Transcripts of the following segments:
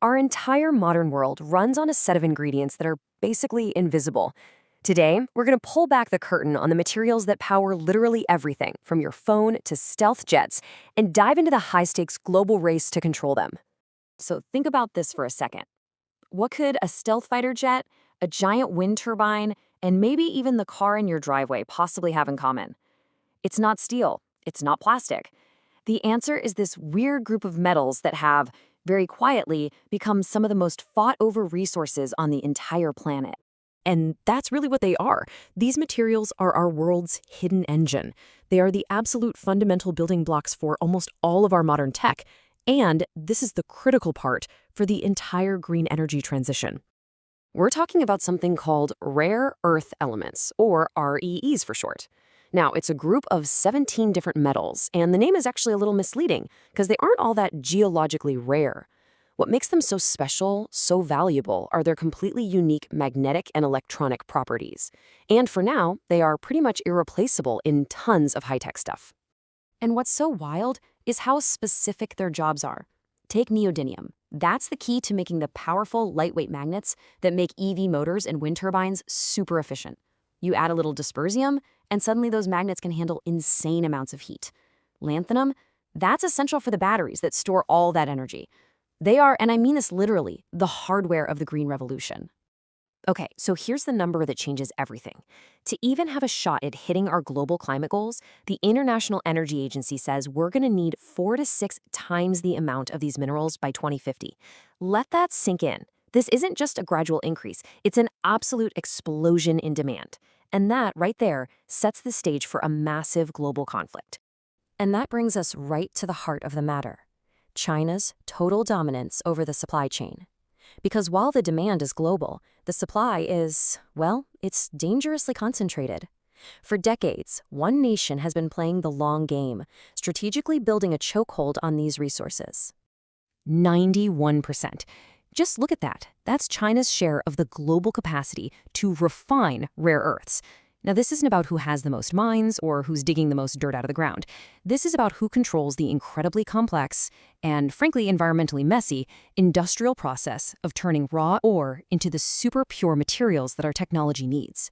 Our entire modern world runs on a set of ingredients that are basically invisible. Today, we're going to pull back the curtain on the materials that power literally everything, from your phone to stealth jets, and dive into the high-stakes global race to control them. So think about this for a second. What could a stealth fighter jet, a giant wind turbine, and maybe even the car in your driveway possibly have in common? It's not steel. It's not plastic. The answer is this weird group of metals that have, very quietly, become some of the most fought-over resources on the entire planet. And that's really what they are. These materials are our world's hidden engine. They are the absolute fundamental building blocks for almost all of our modern tech. And this is the critical part for the entire green energy transition. We're talking about something called rare earth elements, or REEs for short. Now, it's a group of 17 different metals, and the name is actually a little misleading because they aren't all that geologically rare. What makes them so special, so valuable, are their completely unique magnetic and electronic properties. And for now, they are pretty much irreplaceable in tons of high-tech stuff. And what's so wild is how specific their jobs are. Take neodymium. That's the key to making the powerful, lightweight magnets that make EV motors and wind turbines super efficient. You add a little dysprosium, and suddenly those magnets can handle insane amounts of heat. Lanthanum, that's essential for the batteries that store all that energy. They are, and I mean this literally, the hardware of the green revolution. Okay, so here's the number that changes everything. To even have a shot at hitting our global climate goals, the International Energy Agency says we're going to need 4 to 6 times the amount of these minerals by 2050. Let that sink in. This isn't just a gradual increase, it's an absolute explosion in demand. And that, right there, sets the stage for a massive global conflict. And that brings us right to the heart of the matter: China's total dominance over the supply chain. Because while the demand is global, the supply is, well, it's dangerously concentrated. For decades, one nation has been playing the long game, strategically building a chokehold on these resources. 91%. Just look at that. That's China's share of the global capacity to refine rare earths. Now, this isn't about who has the most mines or who's digging the most dirt out of the ground. This is about who controls the incredibly complex and, frankly, environmentally messy industrial process of turning raw ore into the super pure materials that our technology needs.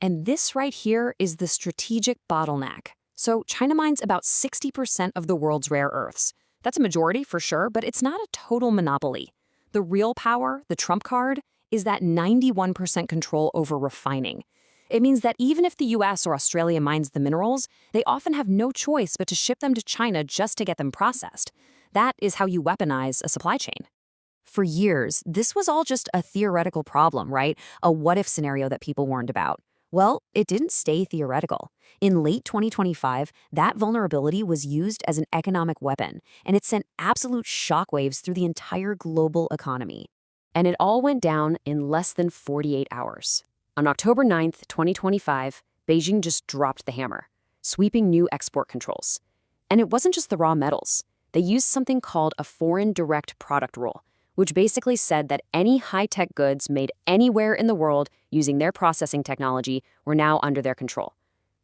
And this right here is the strategic bottleneck. So China mines about 60% of the world's rare earths. That's a majority for sure, but it's not a total monopoly. The real power, the trump card, is that 91% control over refining. It means that even if the US or Australia mines the minerals, they often have no choice but to ship them to China just to get them processed. That is how you weaponize a supply chain. For years, this was all just a theoretical problem, right? A what-if scenario that people warned about. Well, it didn't stay theoretical. In late 2025, that vulnerability was used as an economic weapon, and it sent absolute shockwaves through the entire global economy. And it all went down in less than 48 hours. On October 9th, 2025, Beijing just dropped the hammer, sweeping new export controls. And it wasn't just the raw metals. They used something called a foreign direct product rule, which basically said that any high-tech goods made anywhere in the world using their processing technology were now under their control.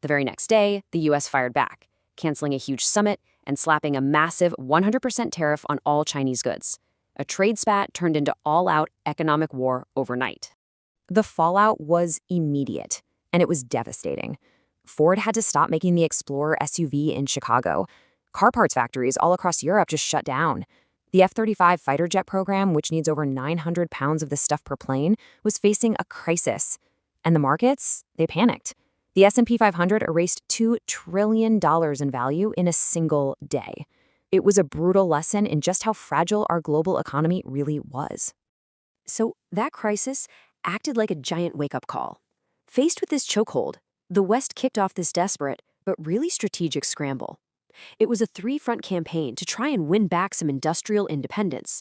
The very next day, the US fired back, canceling a huge summit and slapping a massive 100% tariff on all Chinese goods. A trade spat turned into all-out economic war overnight. The fallout was immediate, and it was devastating. Ford had to stop making the Explorer SUV in Chicago. Car parts factories all across Europe just shut down. The F-35 fighter jet program, which needs over 900 pounds of this stuff per plane, was facing a crisis. And the markets, they panicked. The S&P 500 erased $2 trillion in value in a single day. It was a brutal lesson in just how fragile our global economy really was. So that crisis acted like a giant wake-up call. Faced with this chokehold, the West kicked off this desperate but really strategic scramble. It was a three-front campaign to try and win back some industrial independence,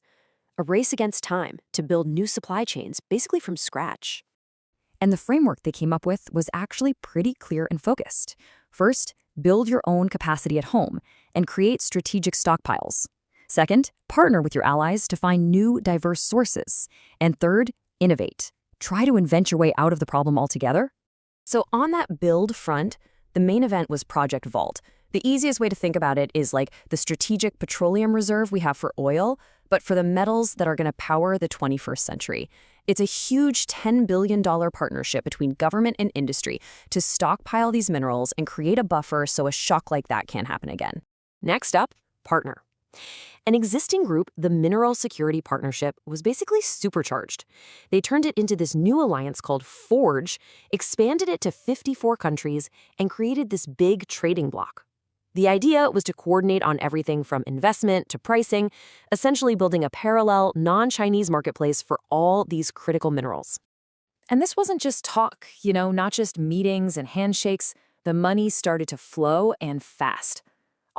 a race against time to build new supply chains basically from scratch. And the framework they came up with was actually pretty clear and focused. First, build your own capacity at home and create strategic stockpiles. Second, partner with your allies to find new, diverse sources. And third, innovate. Try to invent your way out of the problem altogether. So on that build front, The main event was Project Vault. The easiest way to think about it is like the strategic petroleum reserve we have for oil, but for the metals that are going to power the 21st century. It's a huge $10 billion partnership between government and industry to stockpile these minerals and create a buffer so a shock like that can't happen again. Next up, partner. An existing group, the Mineral Security Partnership, was basically supercharged. They turned it into this new alliance called FORGE, expanded it to 54 countries, and created this big trading bloc. The idea was to coordinate on everything from investment to pricing, essentially building a parallel, non-Chinese marketplace for all these critical minerals. And this wasn't just talk, not just meetings and handshakes. The money started to flow, and fast.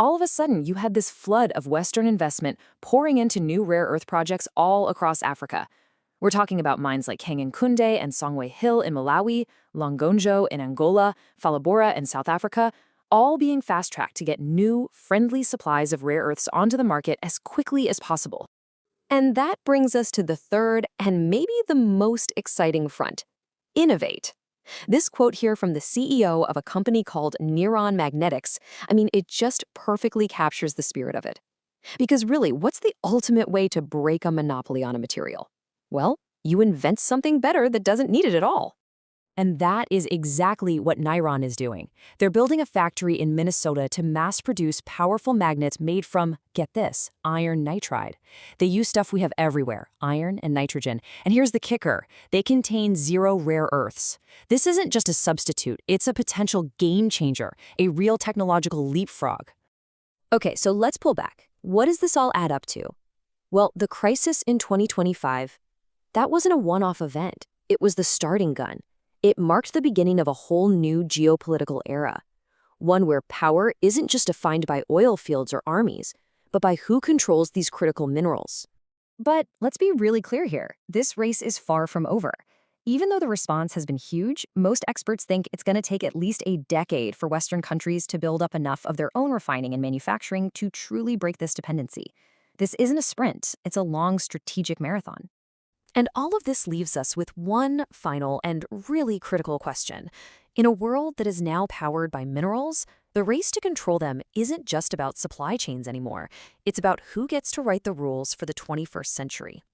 All of a sudden, you had this flood of Western investment pouring into new rare earth projects all across Africa. We're talking about mines like Kangankunde and Songwe Hill in Malawi, Longonjo in Angola, Phalaborwa in South Africa, all being fast-tracked to get new, friendly supplies of rare earths onto the market as quickly as possible. And that brings us to the third and maybe the most exciting front: innovate. This quote here from the CEO of a company called Neuron Magnetics, it just perfectly captures the spirit of it. Because really, what's the ultimate way to break a monopoly on a material? Well, you invent something better that doesn't need it at all. And that is exactly what Neuron is doing. They're building a factory in Minnesota to mass-produce powerful magnets made from, get this, iron nitride. They use stuff we have everywhere, iron and nitrogen. And here's the kicker: they contain 0 rare earths. This isn't just a substitute, it's a potential game changer, a real technological leapfrog. Okay, so let's pull back. What does this all add up to? Well, the crisis in 2025, that wasn't a one-off event. It was the starting gun. It marked the beginning of a whole new geopolitical era, one where power isn't just defined by oil fields or armies, but by who controls these critical minerals. But let's be really clear here. This race is far from over. Even though the response has been huge, most experts think it's going to take at least a decade for Western countries to build up enough of their own refining and manufacturing to truly break this dependency. This isn't a sprint, it's a long strategic marathon. And all of this leaves us with one final and really critical question. In a world that is now powered by minerals, the race to control them isn't just about supply chains anymore. It's about who gets to write the rules for the 21st century.